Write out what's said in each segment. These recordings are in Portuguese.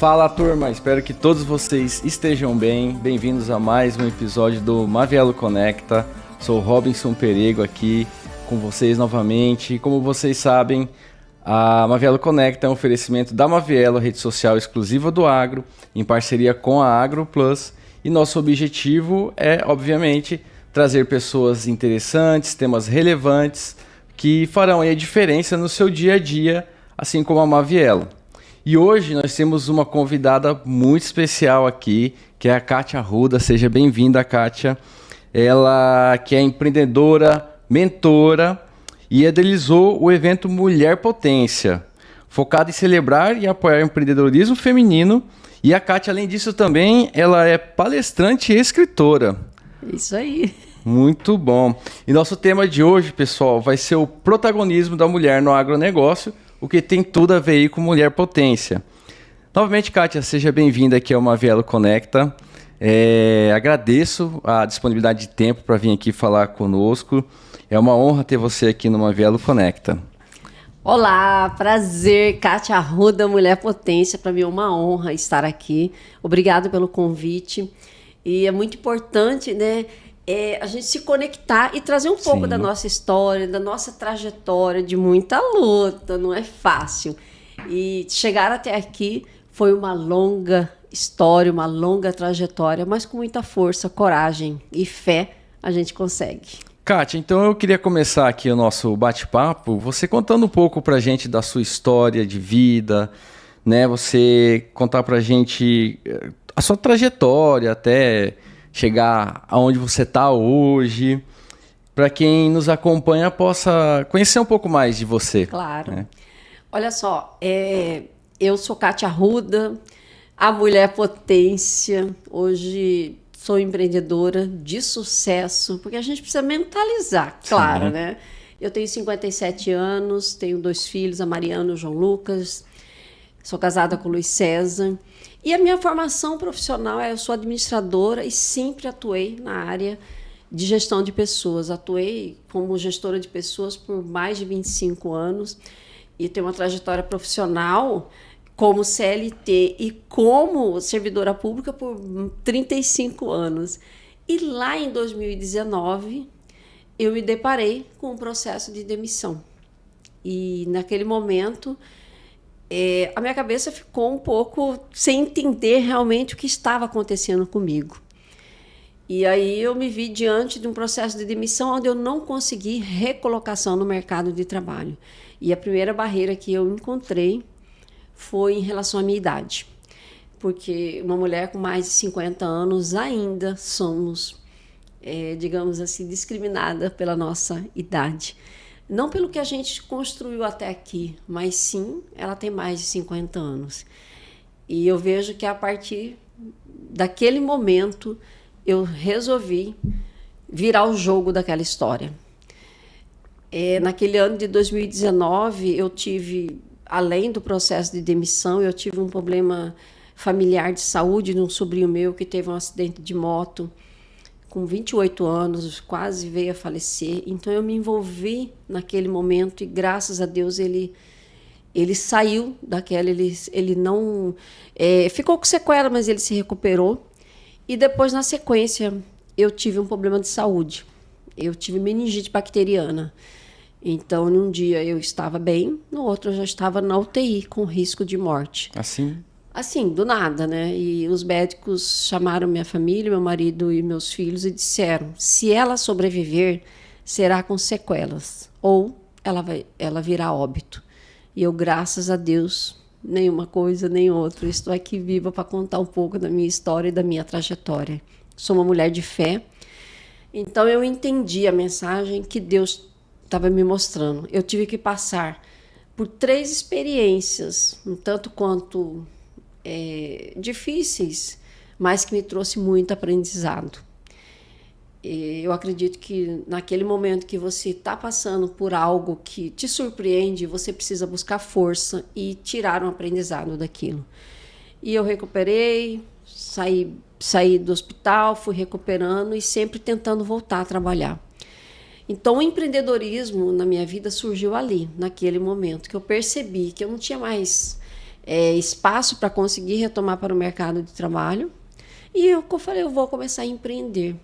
Fala turma, espero que todos vocês estejam bem. Bem-vindos a mais um episódio do Mavielo Conecta. Sou Robinson Perego aqui com vocês novamente. Como vocês sabem, a Mavielo Conecta é um oferecimento da Mavielo, rede social exclusiva do agro, em parceria com a AgroPlus. E nosso objetivo é, obviamente, trazer pessoas interessantes, temas relevantes, que farão aí a diferença no seu dia a dia, assim como a Mavielo. E hoje nós temos uma convidada muito especial aqui, que é a Kátia Arruda. Seja bem-vinda, Kátia. Ela que é empreendedora, mentora e idealizou o evento Mulher Potência, focado em celebrar e apoiar o empreendedorismo feminino. E a Kátia, além disso, também ela é palestrante e escritora. Isso aí. Muito bom. E nosso tema de hoje, pessoal, vai ser o protagonismo da mulher no agronegócio, o que tem tudo a ver aí com Mulher Potência. Novamente, Kátia, seja bem-vinda aqui ao Mavielo Conecta. Agradeço a disponibilidade de tempo para vir aqui falar conosco. É uma honra ter você aqui no Mavielo Conecta. Olá, prazer, Kátia Arruda, Mulher Potência. Para mim é uma honra estar aqui. Obrigada pelo convite. E é muito importante, né, a gente se conectar e trazer um pouco da nossa história, da nossa trajetória, de muita luta, não é fácil. E chegar até aqui foi uma longa história, uma longa trajetória, mas com muita força, coragem e fé a gente consegue. Kátia, então eu queria começar aqui o nosso bate-papo, você contando um pouco pra gente da sua história de vida, né? Você contar pra gente a sua trajetória até chegar aonde você está hoje, para quem nos acompanha possa conhecer um pouco mais de você. Claro. Né? Olha só, eu sou Kátia Arruda, a Mulher Potência. Hoje sou empreendedora de sucesso, porque a gente precisa mentalizar, claro, né? Eu tenho 57 anos, tenho 2 filhos, a Mariana e o João Lucas. Sou casada com o Luiz César. E a minha formação profissional eu sou administradora e sempre atuei na área de gestão de pessoas. Atuei como gestora de pessoas por mais de 25 anos e tenho uma trajetória profissional como CLT e como servidora pública por 35 anos. E lá em 2019, eu me deparei com um processo de demissão. E naquele momento a minha cabeça ficou um pouco sem entender realmente o que estava acontecendo comigo. E aí eu me vi diante de um processo de demissão onde eu não consegui recolocação no mercado de trabalho. E a primeira barreira que eu encontrei foi em relação à minha idade. Porque uma mulher com mais de 50 anos ainda somos, digamos assim, discriminada pela nossa idade. Não pelo que a gente construiu até aqui, mas sim, ela tem mais de 50 anos. E eu vejo que a partir daquele momento, eu resolvi virar o jogo daquela história. Naquele ano de 2019, eu tive, além do processo de demissão, eu tive um problema familiar de saúde de um sobrinho meu que teve um acidente de moto. Com 28 anos, quase veio a falecer. Então, eu me envolvi naquele momento e, graças a Deus, ele saiu daquela. Ele não... ficou com sequela, mas ele se recuperou. E depois, na sequência, eu tive um problema de saúde. Eu tive meningite bacteriana. Então, num dia eu estava bem, no outro eu já estava na UTI, com risco de morte. Assim, do nada, né? E os médicos chamaram minha família, meu marido e meus filhos e disseram: se ela sobreviver, será com sequelas, ou ela virá óbito. E eu, graças a Deus, nenhuma coisa nem outra. Estou aqui viva para contar um pouco da minha história e da minha trajetória. Sou uma mulher de fé, então eu entendi a mensagem que Deus estava me mostrando. Eu tive que passar por 3 experiências, um tanto quanto difíceis, mas que me trouxe muito aprendizado. Eu acredito que naquele momento que você está passando por algo que te surpreende, você precisa buscar força e tirar um aprendizado daquilo. E eu recuperei, saí do hospital, fui recuperando e sempre tentando voltar a trabalhar. Então, o empreendedorismo na minha vida surgiu ali, naquele momento, que eu percebi que eu não tinha mais espaço para conseguir retomar para o mercado de trabalho. E eu falei, eu vou começar a empreender.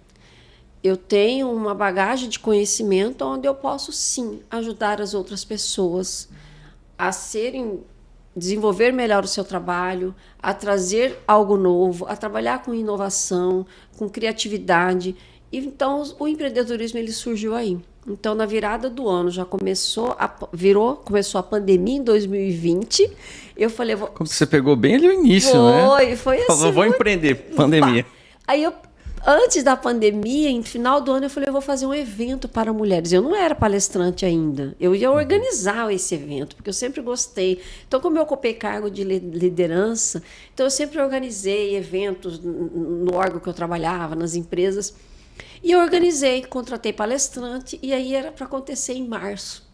Eu tenho uma bagagem de conhecimento onde eu posso, sim, ajudar as outras pessoas a desenvolver melhor o seu trabalho, a trazer algo novo, a trabalhar com inovação, com criatividade. Então, o empreendedorismo ele surgiu aí. Então, na virada do ano, já começou a pandemia em 2020. Eu falei... Como você pegou bem ali o início, né? Foi assim. Falou, vou empreender, pandemia. Aí antes da pandemia, no final do ano, eu falei, eu vou fazer um evento para mulheres. Eu não era palestrante ainda. Eu ia organizar esse evento, porque eu sempre gostei. Então, como eu ocupei cargo de liderança, então eu sempre organizei eventos no órgão que eu trabalhava, nas empresas. E eu organizei, contratei palestrante, e aí era para acontecer em março.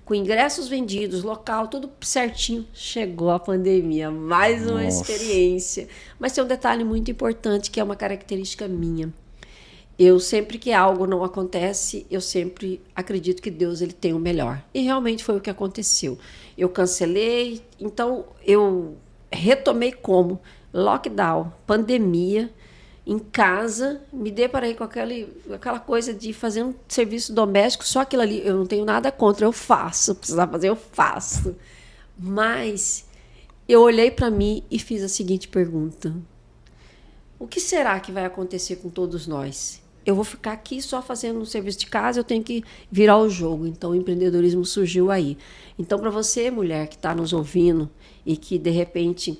Com ingressos vendidos, local, tudo certinho. Chegou a pandemia, mais uma experiência. Mas tem um detalhe muito importante, que é uma característica minha. Eu sempre que algo não acontece, eu sempre acredito que Deus ele tem o melhor. E realmente foi o que aconteceu. Eu cancelei, então eu retomei como? Lockdown, pandemia, em casa, me deparei com aquela coisa de fazer um serviço doméstico, só aquilo ali, eu não tenho nada contra, eu faço, precisar fazer, eu faço. Mas eu olhei para mim e fiz a seguinte pergunta: o que será que vai acontecer com todos nós? Eu vou ficar aqui só fazendo um serviço de casa, eu tenho que virar o jogo. Então, o empreendedorismo surgiu aí. Então, para você, mulher que está nos ouvindo e que, de repente,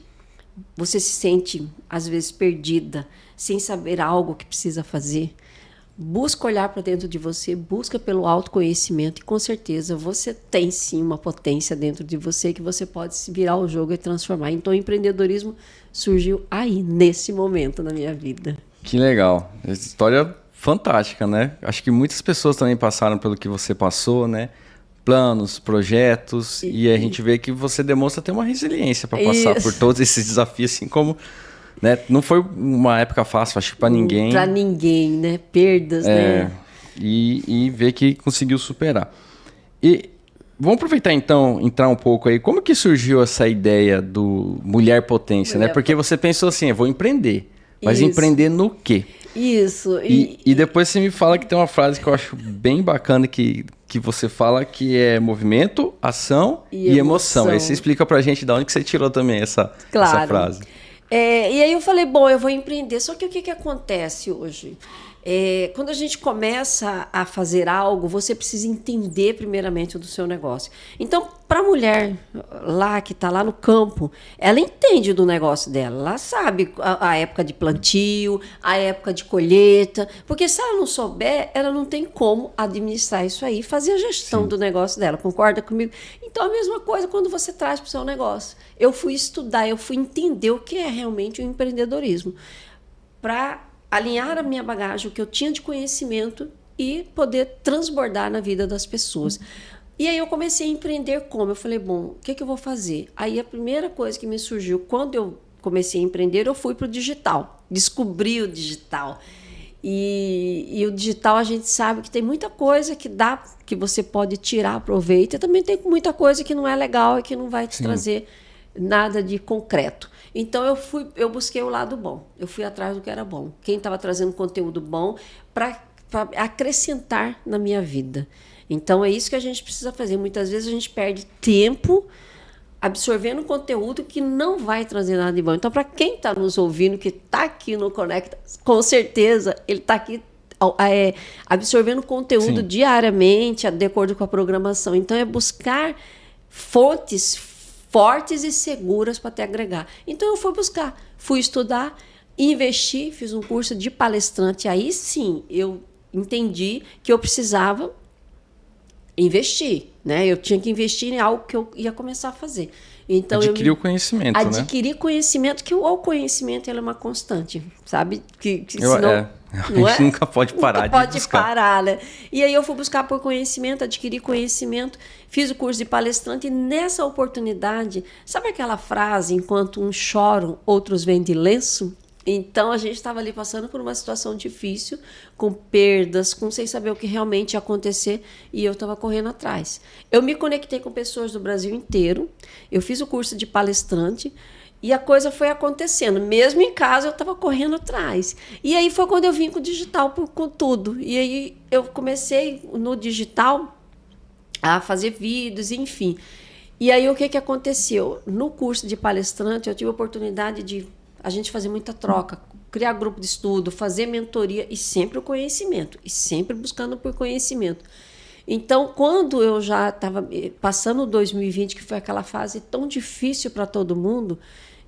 você se sente, às vezes, perdida, sem saber algo que precisa fazer, busca olhar para dentro de você, busca pelo autoconhecimento e com certeza você tem sim uma potência dentro de você que você pode se virar o jogo e transformar. Então o empreendedorismo surgiu aí, nesse momento na minha vida. Que legal. Essa história fantástica, né? Acho que muitas pessoas também passaram pelo que você passou, né? Planos, projetos, e a gente vê que você demonstra ter uma resiliência para passar por todos esses desafios, assim como... Né? Não foi uma época fácil, acho que para ninguém. Para ninguém, né? Perdas, né? E ver que conseguiu superar. E vamos aproveitar então, entrar um pouco aí. Como que surgiu essa ideia do Mulher Potência, né? Porque você pensou assim, eu vou empreender. Mas empreender no quê? Isso. E depois você me fala que tem uma frase que eu acho bem bacana que você fala que é movimento, ação e emoção. Aí você explica pra gente de onde que você tirou também essa frase. E aí eu falei, bom, eu vou empreender. Só que o que acontece hoje? Quando a gente começa a fazer algo, você precisa entender primeiramente do seu negócio. Então, para a mulher lá que está lá no campo, ela entende do negócio dela. Ela sabe a época de plantio, a época de colheita. Porque se ela não souber, ela não tem como administrar isso aí, fazer a gestão do negócio dela. Concorda comigo? Então, a mesma coisa quando você traz para o seu negócio. Eu fui estudar, eu fui entender o que é realmente o empreendedorismo. Para alinhar a minha bagagem, o que eu tinha de conhecimento e poder transbordar na vida das pessoas. E aí eu comecei a empreender como? Eu falei, bom, o que eu vou fazer? Aí a primeira coisa que me surgiu, quando eu comecei a empreender, eu fui para o digital. Descobri o digital. E o digital a gente sabe que tem muita coisa que você pode tirar proveito, e também tem muita coisa que não é legal e que não vai te trazer nada de concreto. Então eu busquei o lado bom, eu fui atrás do que era bom, quem estava trazendo conteúdo bom para acrescentar na minha vida. Então é isso que a gente precisa fazer. Muitas vezes a gente perde tempo absorvendo conteúdo que não vai trazer nada de bom. Então, para quem está nos ouvindo, que está aqui no Conecta, com certeza ele está aqui absorvendo conteúdo diariamente, de acordo com a programação. Então, é buscar fontes fortes e seguras para te agregar. Então, eu fui estudar, investi, fiz um curso de palestrante. Aí, sim, eu entendi que eu precisava investir, né? Eu tinha que investir em algo que eu ia começar a fazer. Então, adquirir o conhecimento, né? Adquirir conhecimento, que o conhecimento ele é uma constante, sabe? Senão, a gente nunca pode parar de buscar. Nunca pode parar, né? E aí eu fui buscar por conhecimento, adquirir conhecimento, fiz o curso de palestrante e nessa oportunidade, sabe aquela frase, enquanto uns choram, outros vendem lenço? Então, a gente estava ali passando por uma situação difícil, com perdas, com sem saber o que realmente ia acontecer, e eu estava correndo atrás. Eu me conectei com pessoas do Brasil inteiro, eu fiz o curso de palestrante, e a coisa foi acontecendo. Mesmo em casa, eu estava correndo atrás. E aí foi quando eu vim com o digital, com tudo. E aí eu comecei no digital a fazer vídeos, enfim. E aí o que aconteceu? No curso de palestrante, eu tive a oportunidade de a gente fazer muita troca, criar grupo de estudo, fazer mentoria, e sempre o conhecimento, e sempre buscando por conhecimento. Então, quando eu já estava passando 2020, que foi aquela fase tão difícil para todo mundo,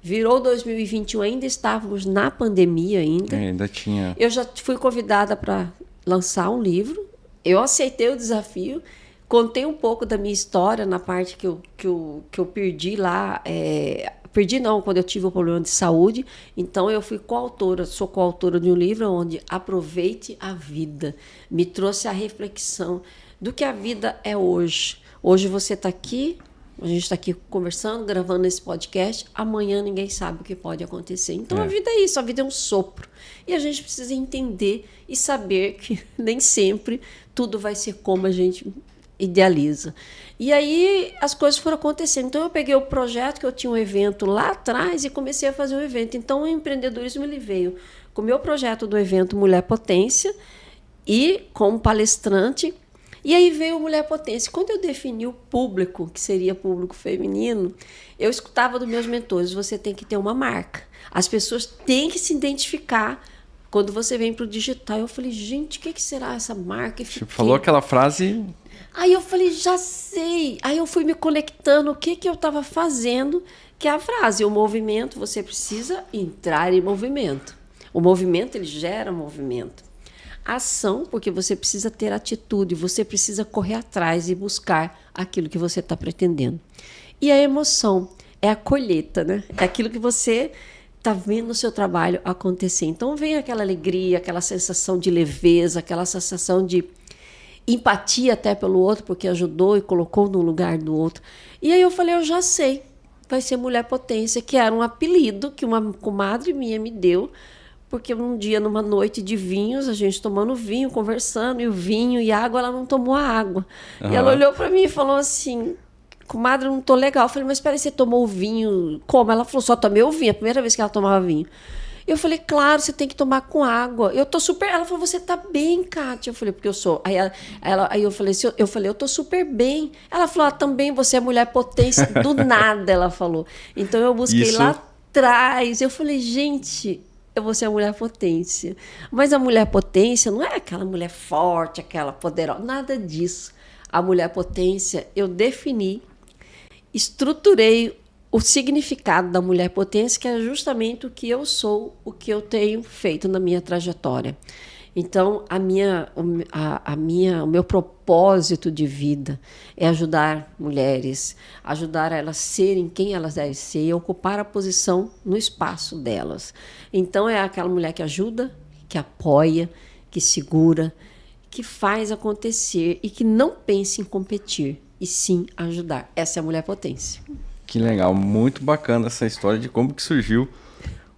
virou 2021, ainda estávamos na pandemia ainda. Ainda tinha. Eu já fui convidada para lançar um livro, eu aceitei o desafio, contei um pouco da minha história na parte que eu perdi lá, perdi não, quando eu tive o problema de saúde. Então eu fui coautora, sou coautora de um livro onde Aproveite a Vida. Me trouxe a reflexão do que a vida é hoje. Hoje você está aqui, a gente está aqui conversando, gravando esse podcast. Amanhã ninguém sabe o que pode acontecer. Então a vida é isso, a vida é um sopro. E a gente precisa entender e saber que nem sempre tudo vai ser como a gente idealiza. E aí as coisas foram acontecendo. Então eu peguei o projeto, que eu tinha um evento lá atrás, e comecei a fazer o evento. Então o empreendedorismo ele veio com o meu projeto do evento Mulher Potência e como palestrante. E aí veio o Mulher Potência. Quando eu defini o público, que seria público feminino, eu escutava dos meus mentores: você tem que ter uma marca. As pessoas têm que se identificar quando você vem para o digital. Eu falei, gente, o que será essa marca? Você falou aquela frase... Aí eu falei, já sei. Aí eu fui me conectando o que eu estava fazendo, que é a frase: o movimento, você precisa entrar em movimento. O movimento, ele gera movimento. Ação, porque você precisa ter atitude, você precisa correr atrás e buscar aquilo que você está pretendendo. E a emoção é a colheita, né? É aquilo que você está vendo o seu trabalho acontecer. Então vem aquela alegria, aquela sensação de leveza, aquela sensação de empatia até pelo outro, porque ajudou e colocou no lugar do outro. E aí eu falei, eu já sei, vai ser Mulher Potência, que era um apelido que uma comadre minha me deu, porque um dia, numa noite de vinhos, a gente tomando vinho, conversando, e o vinho e a água, ela não tomou a água. Uhum. E ela olhou para mim e falou assim, comadre, eu não tô legal. Eu falei, mas espera aí, você tomou o vinho? Como? Ela falou, só tomei o vinho, a primeira vez que ela tomava vinho. Eu falei, claro, você tem que tomar com água. Eu tô super... Ela falou, você tá bem, Kátia? Eu falei, porque eu sou... Aí eu falei, eu tô super bem. Ela falou, também você é Mulher Potência. Do nada, ela falou. Então eu busquei lá atrás. Eu falei, gente, eu vou ser a Mulher Potência. Mas a Mulher Potência não é aquela mulher forte, aquela poderosa, nada disso. A Mulher Potência, eu defini, estruturei o significado da Mulher Potência, que é justamente o que eu sou, o que eu tenho feito na minha trajetória. Então, o meu propósito de vida é ajudar mulheres, ajudar elas a serem quem elas devem ser e ocupar a posição no espaço delas. Então, é aquela mulher que ajuda, que apoia, que segura, que faz acontecer e que não pensa em competir, e sim ajudar. Essa é a Mulher Potência. Que legal, muito bacana essa história de como que surgiu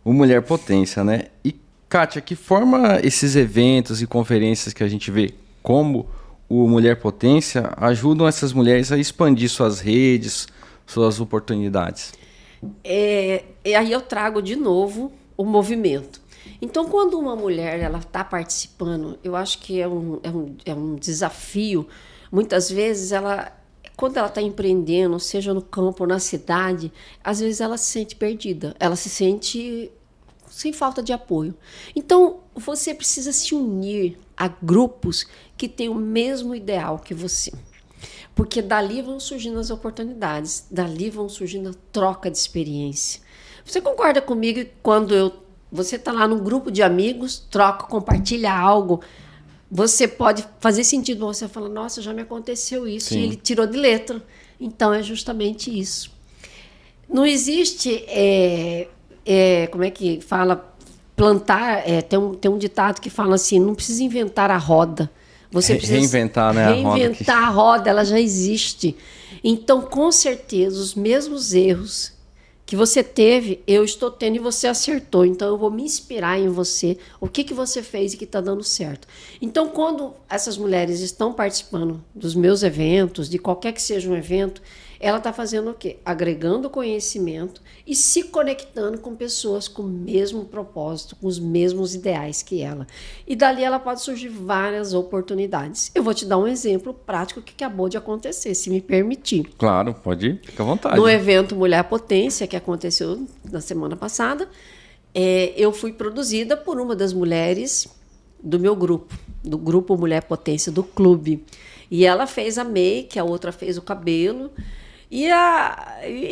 o Mulher Potência, né? E, Kátia, que forma esses eventos e conferências que a gente vê como o Mulher Potência ajudam essas mulheres a expandir suas redes, suas oportunidades? E aí eu trago de novo o movimento. Então, quando uma mulher está participando, eu acho que é um desafio. Muitas vezes quando ela está empreendendo, seja no campo ou na cidade, às vezes ela se sente perdida, ela se sente sem falta de apoio. Então, você precisa se unir a grupos que têm o mesmo ideal que você. Porque dali vão surgindo as oportunidades, dali vão surgindo a troca de experiência. Você concorda comigo que quando você está lá num grupo de amigos, troca, compartilha algo, você pode fazer sentido, você fala, nossa, já me aconteceu isso. Sim. E ele tirou de letra. Então, é justamente isso. Não existe, como é que fala, plantar, tem um ditado que fala assim, não precisa inventar a roda. Você precisa reinventar, né, reinventar a roda, ela já existe. Então, com certeza, os mesmos erros que você teve, eu estou tendo e você acertou. Então, eu vou me inspirar em você, o que você fez e que está dando certo. Então, quando essas mulheres estão participando dos meus eventos, de qualquer que seja um evento, ela está fazendo o quê? Agregando conhecimento e se conectando com pessoas com o mesmo propósito, com os mesmos ideais que ela. E dali ela pode surgir várias oportunidades. Eu vou te dar um exemplo prático que acabou de acontecer, se me permitir. Claro, pode ir, fica à vontade. No evento Mulher Potência, que aconteceu na semana passada, eu fui produzida por uma das mulheres do meu grupo, do grupo Mulher Potência, do clube. E ela fez a make, a outra fez o cabelo. E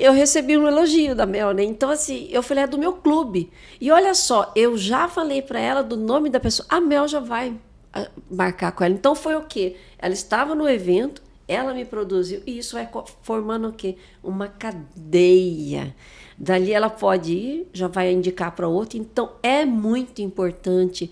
eu recebi um elogio da Mel, né? Então, assim, eu falei, é do meu clube. E olha só, eu já falei para ela do nome da pessoa. A Mel já vai marcar com ela. Então, foi o quê? Ela estava no evento, ela me produziu. E isso vai formando o quê? Uma cadeia. Dali ela pode ir, já vai indicar para outra. Então, é muito importante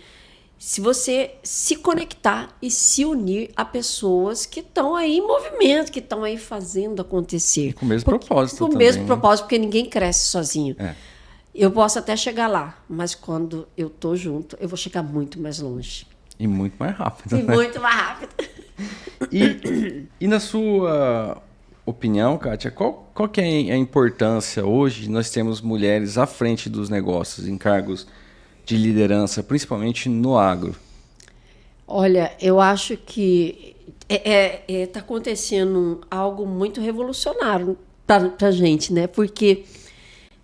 se você se conectar e se unir a pessoas que estão aí em movimento, que estão aí fazendo acontecer. Com o mesmo propósito também. Com o mesmo propósito, porque ninguém cresce sozinho. Eu posso até chegar lá, mas quando eu tô junto, eu vou chegar muito mais longe. E muito mais rápido. E muito mais rápido. E na sua opinião, Kátia, qual que é a importância hoje de nós termos mulheres à frente dos negócios, em cargos de liderança, principalmente no agro? Olha, eu acho que está acontecendo algo muito revolucionário para a gente, né? Porque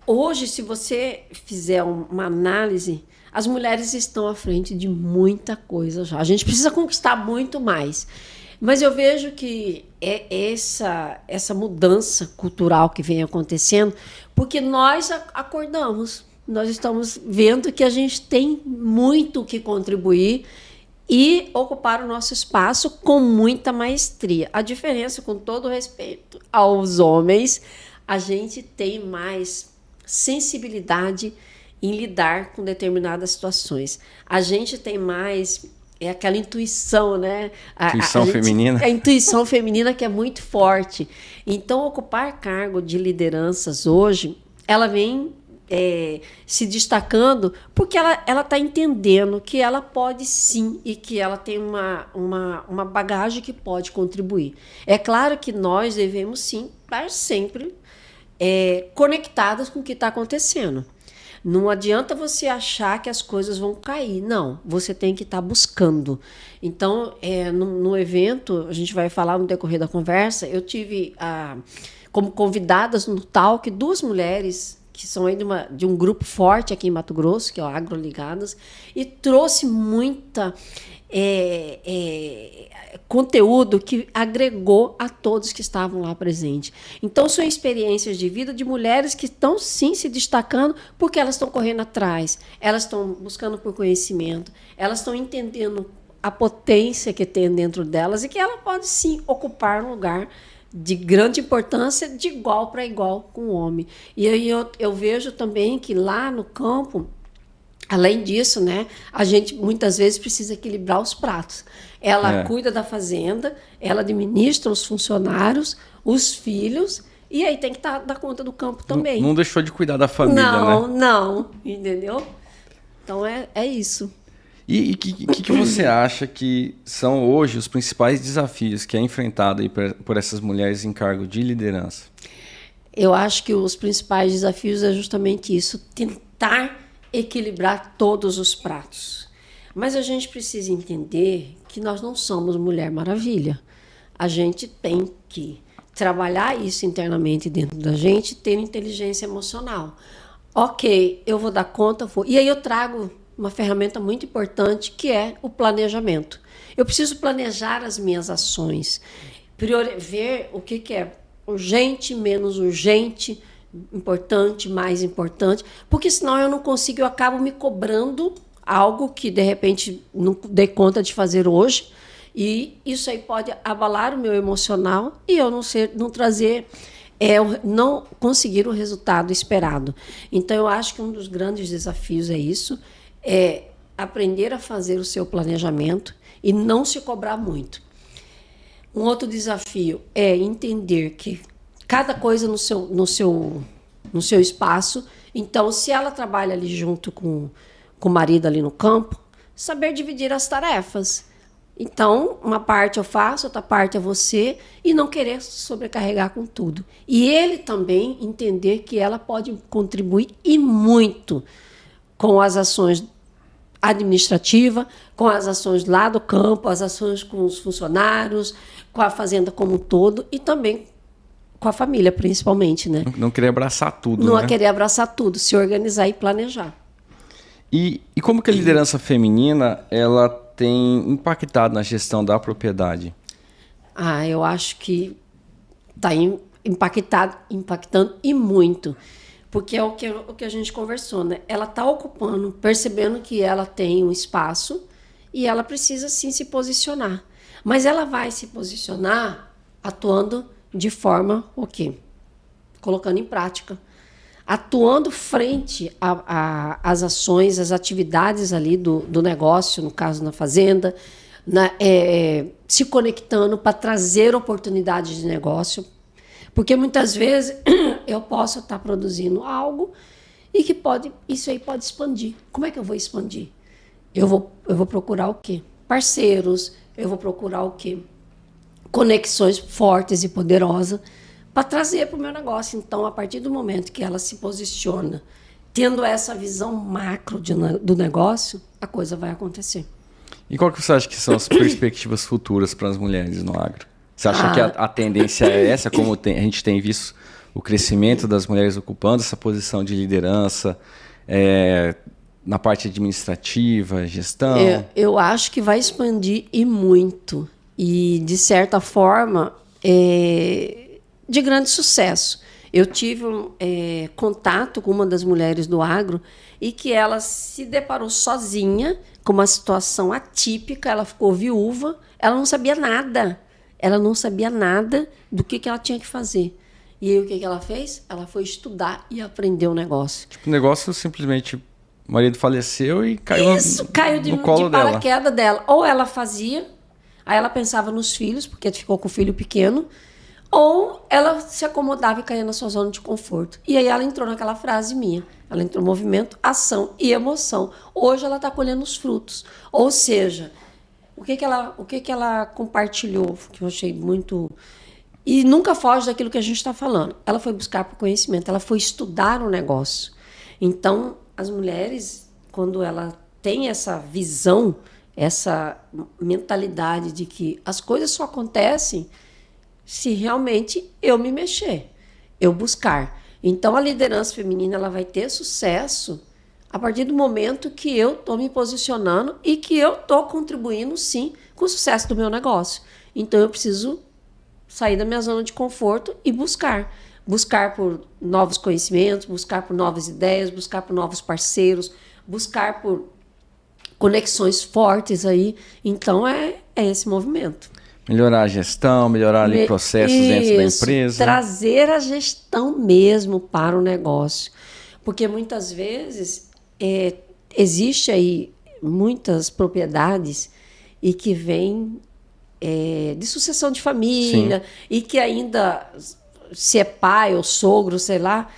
hoje, se você fizer uma análise, as mulheres estão à frente de muita coisa já. A gente precisa conquistar muito mais. Mas eu vejo que essa mudança cultural que vem acontecendo, porque nós acordamos. Nós estamos vendo que a gente tem muito o que contribuir e ocupar o nosso espaço com muita maestria. A diferença, com todo respeito aos homens, a gente tem mais sensibilidade em lidar com determinadas situações. A gente tem mais aquela intuição, né? Intuição feminina. A intuição feminina que é muito forte. Então, ocupar cargo de lideranças hoje, ela vem se destacando porque ela está entendendo que ela pode sim e que ela tem uma bagagem que pode contribuir. É claro que nós devemos sim estar sempre conectadas com o que está acontecendo. Não adianta você achar que as coisas vão cair. Não, você tem que estar buscando. Então, no evento, a gente vai falar no decorrer da conversa, eu tive como convidadas no talk 2 mulheres que são aí de um grupo forte aqui em Mato Grosso, que é o Agroligadas, e trouxe muita conteúdo que agregou a todos que estavam lá presentes. Então, são experiências de vida de mulheres que estão, sim, se destacando porque elas estão correndo atrás, elas estão buscando por conhecimento, elas estão entendendo a potência que tem dentro delas e que ela pode, sim, ocupar um lugar de grande importância, de igual para igual com o homem. E aí eu vejo também que lá no campo, além disso, né, a gente muitas vezes precisa equilibrar os pratos. Ela cuida da fazenda, ela administra os funcionários, os filhos, e aí tem que dar conta do campo também. Não deixou de cuidar da família, né? Não, entendeu? Então é isso. E o que você acha que são hoje os principais desafios que é enfrentado aí por essas mulheres em cargo de liderança? Eu acho que os principais desafios é justamente isso, tentar equilibrar todos os pratos. Mas a gente precisa entender que nós não somos Mulher Maravilha. A gente tem que trabalhar isso internamente dentro da gente, ter inteligência emocional. Ok, eu vou dar conta, vou. E aí eu trago uma ferramenta muito importante, que é o planejamento. Eu preciso planejar as minhas ações, ver o que é urgente, menos urgente, importante, mais importante, porque senão eu não consigo, eu acabo me cobrando algo que, de repente, não dei conta de fazer hoje, e isso aí pode abalar o meu emocional e eu não trazer, não conseguir o resultado esperado. Então, eu acho que um dos grandes desafios é isso, é aprender a fazer o seu planejamento e não se cobrar muito. Um outro desafio é entender que cada coisa no no seu espaço. Então, se ela trabalha ali junto com o marido ali no campo, saber dividir as tarefas. Então, uma parte eu faço, outra parte é você, e não querer sobrecarregar com tudo. E ele também entender que ela pode contribuir e muito com as ações administrativas, com as ações lá do campo, as ações com os funcionários, com a fazenda como um todo e também com a família, principalmente, né? Não querer abraçar tudo, Não né? querer abraçar tudo, se organizar e planejar. E como que a liderança feminina ela tem impactado na gestão da propriedade? Eu acho que está impactando e muito. Porque é o que a gente conversou, né? Ela está ocupando, percebendo que ela tem um espaço e ela precisa, sim, se posicionar. Mas ela vai se posicionar atuando de forma o quê? Colocando em prática. Atuando frente às ações, às atividades ali do negócio, no caso na fazenda, se conectando para trazer oportunidades de negócio. Porque muitas vezes eu posso estar produzindo algo e que isso aí pode expandir. Como é que eu vou expandir? Eu vou procurar o quê? Parceiros, eu vou procurar o quê? Conexões fortes e poderosas para trazer para o meu negócio. Então, a partir do momento que ela se posiciona, tendo essa visão macro do negócio, a coisa vai acontecer. E qual que você acha que são as perspectivas futuras para as mulheres no agro? Você acha que a tendência é essa, como a gente tem visto o crescimento das mulheres ocupando essa posição de liderança na parte administrativa, gestão? Eu acho que vai expandir e muito. E, de certa forma, de grande sucesso. Eu tive contato com uma das mulheres do agro e que ela se deparou sozinha com uma situação atípica, ela ficou viúva, ela não sabia nada. Ela não sabia nada do que ela tinha que fazer. E aí o que ela fez? Ela foi estudar e aprender o negócio. Tipo, o negócio simplesmente, o marido faleceu e caiu no colo de paraquedas dela. Ou ela fazia, aí ela pensava nos filhos, porque ficou com o filho pequeno, ou ela se acomodava e caía na sua zona de conforto. E aí ela entrou naquela frase minha. Ela entrou no movimento, ação e emoção. Hoje ela está colhendo os frutos. Ou seja, o que ela compartilhou, que eu achei muito... E nunca foge daquilo que a gente está falando. Ela foi buscar por conhecimento, ela foi estudar o negócio. Então, as mulheres, quando ela tem essa visão, essa mentalidade de que as coisas só acontecem se realmente eu me mexer, eu buscar. Então, a liderança feminina ela vai ter sucesso a partir do momento que eu estou me posicionando e que eu estou contribuindo, sim, com o sucesso do meu negócio. Então, eu preciso sair da minha zona de conforto e buscar. Buscar por novos conhecimentos, buscar por novas ideias, buscar por novos parceiros, buscar por conexões fortes aí. Então, é esse movimento. Melhorar a gestão, melhorar ali processos dentro da empresa. Trazer a gestão mesmo para o negócio. Porque muitas vezes existe aí muitas propriedades e que vêm de sucessão de família. Sim. E que ainda, se é pai ou sogro, sei lá,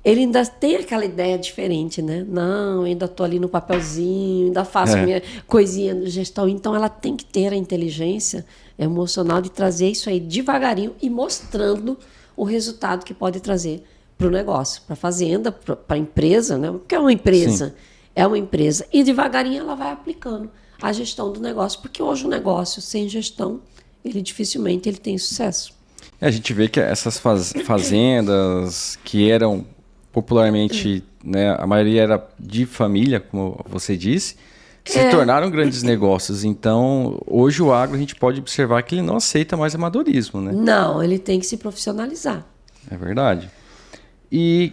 ele ainda tem aquela ideia diferente, né? Não, ainda estou ali no papelzinho, ainda faço minha coisinha de gestão. Então, ela tem que ter a inteligência emocional de trazer isso aí devagarinho e mostrando o resultado que pode trazer para o negócio, para a fazenda, para a empresa, né? Porque é uma empresa. Sim. É uma empresa. E devagarinho ela vai aplicando a gestão do negócio, porque hoje o negócio sem gestão, ele dificilmente tem sucesso. A gente vê que essas fazendas que eram popularmente, né, a maioria era de família, como você disse, se tornaram grandes negócios. Então, hoje o agro a gente pode observar que ele não aceita mais amadorismo, né? Não, ele tem que se profissionalizar. É verdade. E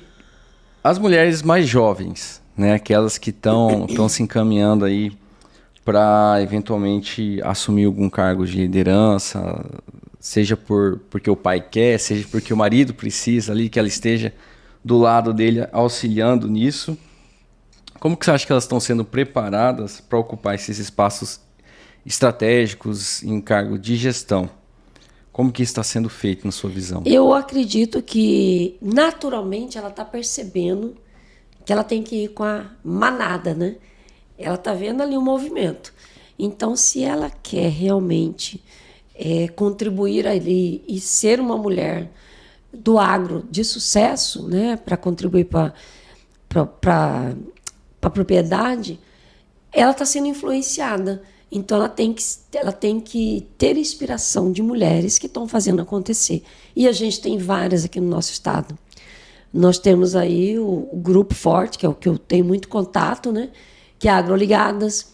as mulheres mais jovens, né, aquelas que estão se encaminhando aí para eventualmente assumir algum cargo de liderança, seja porque o pai quer, seja porque o marido precisa ali que ela esteja do lado dele auxiliando nisso. Como que você acha que elas estão sendo preparadas para ocupar esses espaços estratégicos em cargo de gestão? Como que isso está sendo feito na sua visão? Eu acredito que, naturalmente, ela está percebendo que ela tem que ir com a manada, né? Ela está vendo ali o movimento. Então, se ela quer realmente contribuir ali e ser uma mulher do agro de sucesso, né, para contribuir para a propriedade, ela está sendo influenciada. Então, ela tem que ter inspiração de mulheres que estão fazendo acontecer. E a gente tem várias aqui no nosso estado. Nós temos aí o Grupo Forte, que é o que eu tenho muito contato, né, que é Agroligadas.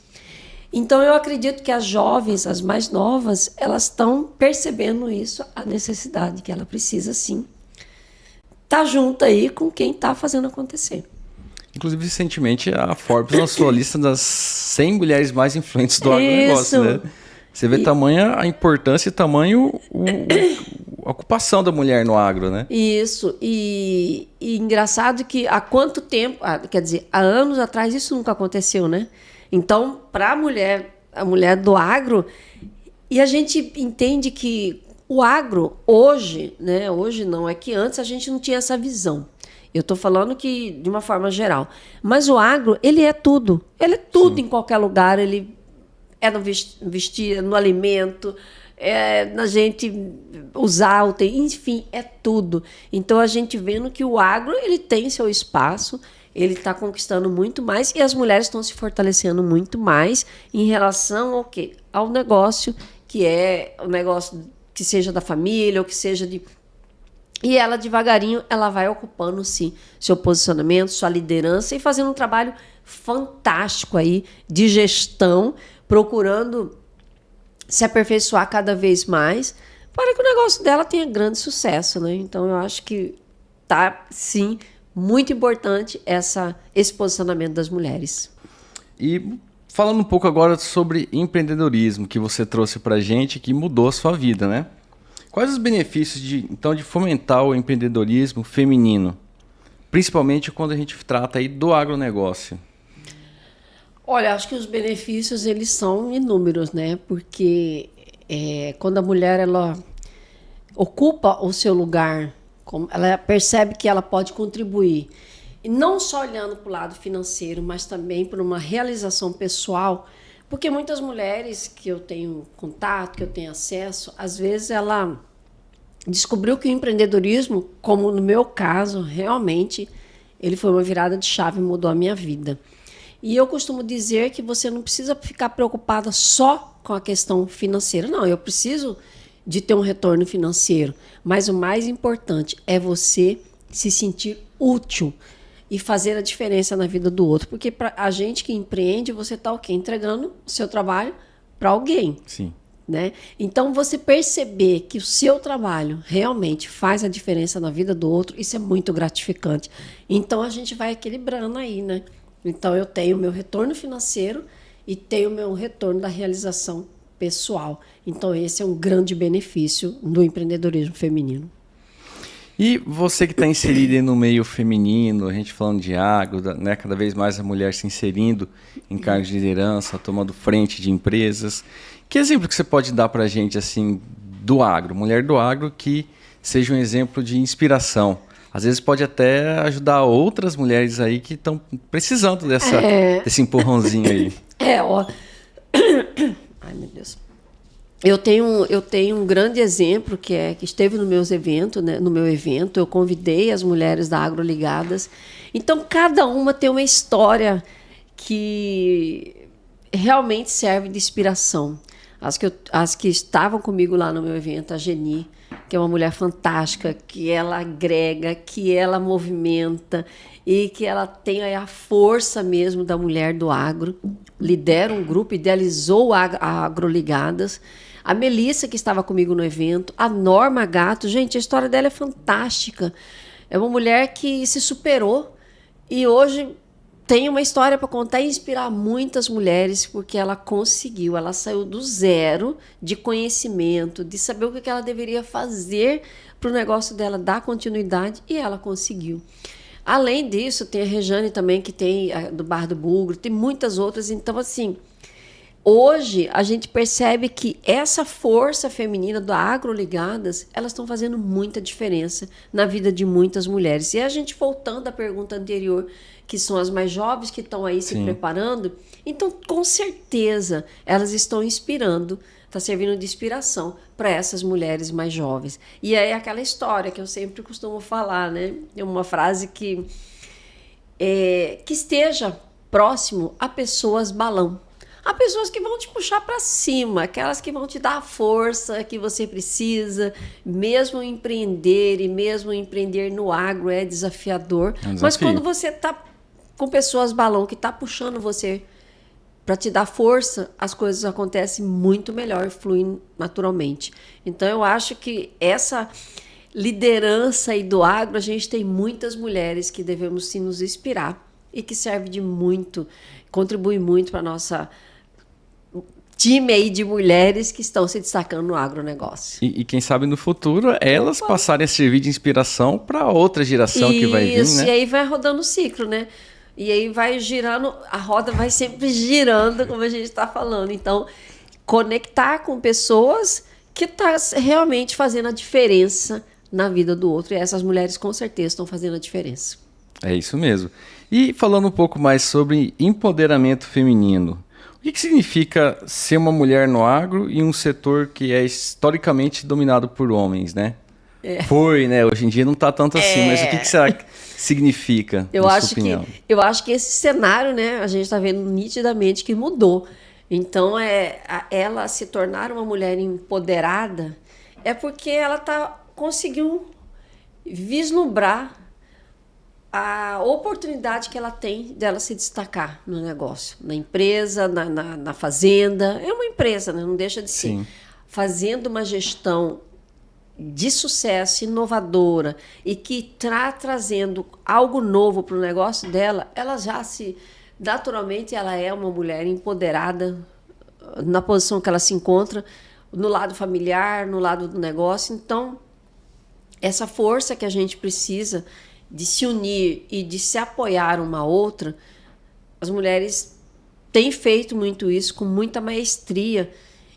Então, eu acredito que as jovens, as mais novas, elas estão percebendo isso, a necessidade que ela precisa, sim, estar junto aí com quem está fazendo acontecer. Inclusive, recentemente, a Forbes lançou a lista das 100 mulheres mais influentes do agronegócio, né? Você vê tamanha a importância e tamanho a ocupação da mulher no agro, né? Isso. E engraçado que há quanto tempo, quer dizer, há anos atrás isso nunca aconteceu, né? Então, para a mulher do agro, e a gente entende que o agro hoje, né? Hoje não, é que antes a gente não tinha essa visão. Eu estou falando que de uma forma geral. Mas o agro, ele é tudo. Ele é tudo. Sim. Em qualquer lugar. Ele é no vestir, no alimento, na gente usar, enfim, é tudo. Então, a gente vendo que o agro ele tem seu espaço, ele está conquistando muito mais e as mulheres estão se fortalecendo muito mais em relação ao quê? Ao negócio, que é o negócio que seja da família ou que seja de... E ela, devagarinho, ela vai ocupando, sim, seu posicionamento, sua liderança e fazendo um trabalho fantástico aí de gestão, procurando se aperfeiçoar cada vez mais para que o negócio dela tenha grande sucesso, né? Então, eu acho que tá, sim, muito importante esse posicionamento das mulheres. E falando um pouco agora sobre empreendedorismo que você trouxe para a gente, que mudou a sua vida, né? Quais os benefícios de fomentar o empreendedorismo feminino, principalmente quando a gente trata aí do agronegócio? Olha, acho que os benefícios eles são inúmeros, né? Porque quando a mulher ela ocupa o seu lugar, ela percebe que ela pode contribuir, e não só olhando para o lado financeiro, mas também para uma realização pessoal. Porque muitas mulheres que eu tenho contato, que eu tenho acesso, às vezes ela descobriu que o empreendedorismo, como no meu caso, realmente, ele foi uma virada de chave e mudou a minha vida. E eu costumo dizer que você não precisa ficar preocupada só com a questão financeira. Não, eu preciso de ter um retorno financeiro, mas o mais importante é você se sentir útil e fazer a diferença na vida do outro. Porque para a gente que empreende, você está o quê? Entregando o seu trabalho para alguém. Sim. Né? Então, você perceber que o seu trabalho realmente faz a diferença na vida do outro, isso é muito gratificante. Então, a gente vai equilibrando aí, né? Então, eu tenho o meu retorno financeiro e tenho o meu retorno da realização pessoal. Então, esse é um grande benefício do empreendedorismo feminino. E você que está inserido aí no meio feminino, a gente falando de agro, né, cada vez mais a mulher se inserindo em cargos de liderança, tomando frente de empresas. Que exemplo que você pode dar para a gente assim, do agro, mulher do agro, que seja um exemplo de inspiração? Às vezes pode até ajudar outras mulheres aí que estão precisando desse empurrãozinho aí. Ó. Ai, meu Deus. Eu tenho um grande exemplo que esteve no meu evento, eu convidei as mulheres da Agroligadas. Então, cada uma tem uma história que realmente serve de inspiração. As que estavam comigo lá no meu evento, a Geni, que é uma mulher fantástica, que ela agrega, que ela movimenta e que ela tem aí a força mesmo da mulher do agro, lidera um grupo, idealizou a Agroligadas. A Melissa, que estava comigo no evento, a Norma Gato, gente, a história dela é fantástica. É uma mulher que se superou e hoje tem uma história para contar e inspirar muitas mulheres, porque ela conseguiu, ela saiu do zero de conhecimento, de saber o que ela deveria fazer para o negócio dela dar continuidade, e ela conseguiu. Além disso, tem a Rejane também, que tem do Bar do Bugre, tem muitas outras. Então, assim, hoje a gente percebe que essa força feminina do Agroligadas, elas estão fazendo muita diferença na vida de muitas mulheres. E a gente voltando à pergunta anterior, que são as mais jovens que estão aí se preparando, então com certeza elas estão inspirando, está servindo de inspiração para essas mulheres mais jovens. E aí aquela história que eu sempre costumo falar, né? É uma frase que esteja próximo a pessoas balão. Há pessoas que vão te puxar para cima, aquelas que vão te dar a força que você precisa, mesmo empreender e mesmo empreender no agro é desafiador. Mas quando você está com pessoas balão que está puxando você para te dar força, as coisas acontecem muito melhor e fluem naturalmente. Então eu acho que essa liderança aí do agro, a gente tem muitas mulheres que devemos sim nos inspirar e que serve de muito, contribui muito para nossa time aí de mulheres que estão se destacando no agronegócio. E quem sabe no futuro elas passarem a servir de inspiração para outra geração que vai vir, né? E aí vai rodando o ciclo, né? E aí vai girando, a roda vai sempre girando, como a gente está falando. Então, conectar com pessoas que estão realmente fazendo a diferença na vida do outro. E essas mulheres com certeza estão fazendo a diferença. É isso mesmo. E falando um pouco mais sobre empoderamento feminino, o que significa ser uma mulher no agro e um setor que é historicamente dominado por homens, né? Foi, né? Hoje em dia não está tanto assim, mas o que será que significa, na sua opinião? Eu acho que esse cenário, né, a gente está vendo nitidamente que mudou. Então, ela se tornar uma mulher empoderada é porque ela conseguiu vislumbrar a oportunidade que ela tem dela se destacar no negócio, na empresa, na fazenda. É uma empresa, né? Não deixa de ser. Sim. Fazendo uma gestão de sucesso, inovadora, e que trazendo algo novo para o negócio dela, ela já naturalmente, ela é uma mulher empoderada na posição que ela se encontra, no lado familiar, no lado do negócio. Então, essa força que a gente precisa de se unir e de se apoiar uma outra, as mulheres têm feito muito isso com muita maestria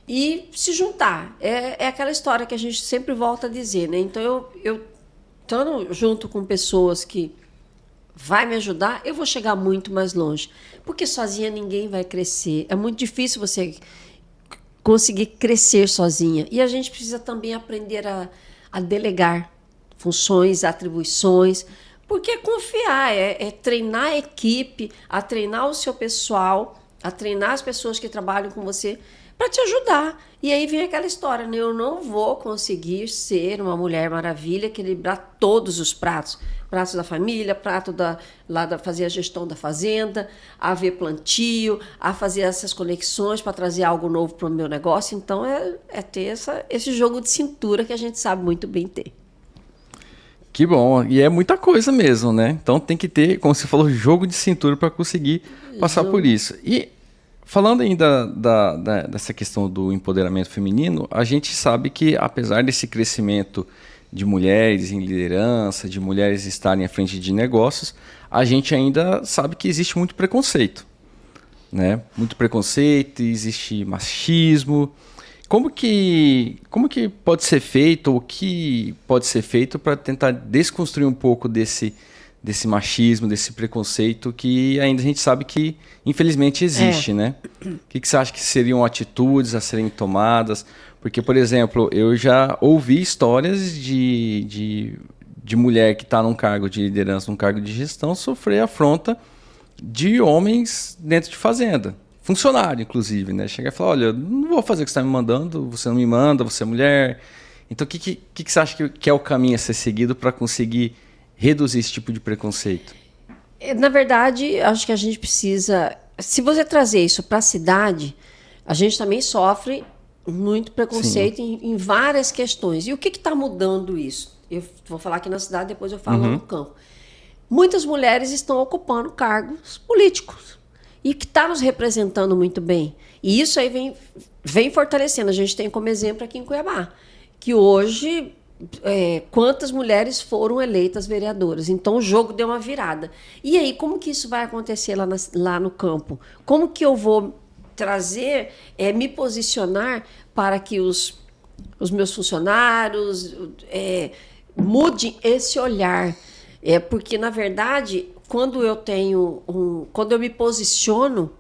e se juntar. É aquela história que a gente sempre volta a dizer, né? Então, eu estando junto com pessoas que vai me ajudar, eu vou chegar muito mais longe. Porque sozinha ninguém vai crescer. É muito difícil você conseguir crescer sozinha. E a gente precisa também aprender a delegar funções, atribuições, porque é confiar, é treinar a equipe, a treinar o seu pessoal, a treinar as pessoas que trabalham com você para te ajudar. E aí vem aquela história, né? Eu não vou conseguir ser uma Mulher Maravilha, equilibrar todos os pratos. Pratos da família, fazer a gestão da fazenda, a ver plantio, a fazer essas conexões para trazer algo novo para o meu negócio. Então, é ter esse jogo de cintura que a gente sabe muito bem ter. Que bom, e é muita coisa mesmo, né? Então tem que ter, como você falou, jogo de cintura para conseguir passar por isso. E falando ainda dessa questão do empoderamento feminino, a gente sabe que apesar desse crescimento de mulheres em liderança, de mulheres estarem à frente de negócios, a gente ainda sabe que existe muito preconceito, né? Muito preconceito, existe machismo. Como que pode ser feito, ou o que pode ser feito para tentar desconstruir um pouco desse machismo, desse preconceito que ainda a gente sabe que infelizmente existe, né? O que você acha que seriam atitudes a serem tomadas? Porque, por exemplo, eu já ouvi histórias de mulher que está num cargo de liderança, num cargo de gestão, sofrer afronta de homens dentro de fazenda. Funcionário, inclusive, né? Chegar e falar, olha, não vou fazer o que você está me mandando, você não me manda, você é mulher. Então, o que você acha que é o caminho a ser seguido para conseguir reduzir esse tipo de preconceito? Na verdade, acho que a gente precisa... Se você trazer isso para a cidade, a gente também sofre muito preconceito em várias questões. E o que está mudando isso? Eu vou falar aqui na cidade, depois eu falo no campo. Muitas mulheres estão ocupando cargos políticos e que está nos representando muito bem. E isso aí vem fortalecendo. A gente tem como exemplo aqui em Cuiabá, que hoje quantas mulheres foram eleitas vereadoras. Então o jogo deu uma virada. E aí, como que isso vai acontecer lá no campo? Como que eu vou trazer, me posicionar para que os meus funcionários mudem esse olhar. Porque, na verdade, quando eu me posiciono,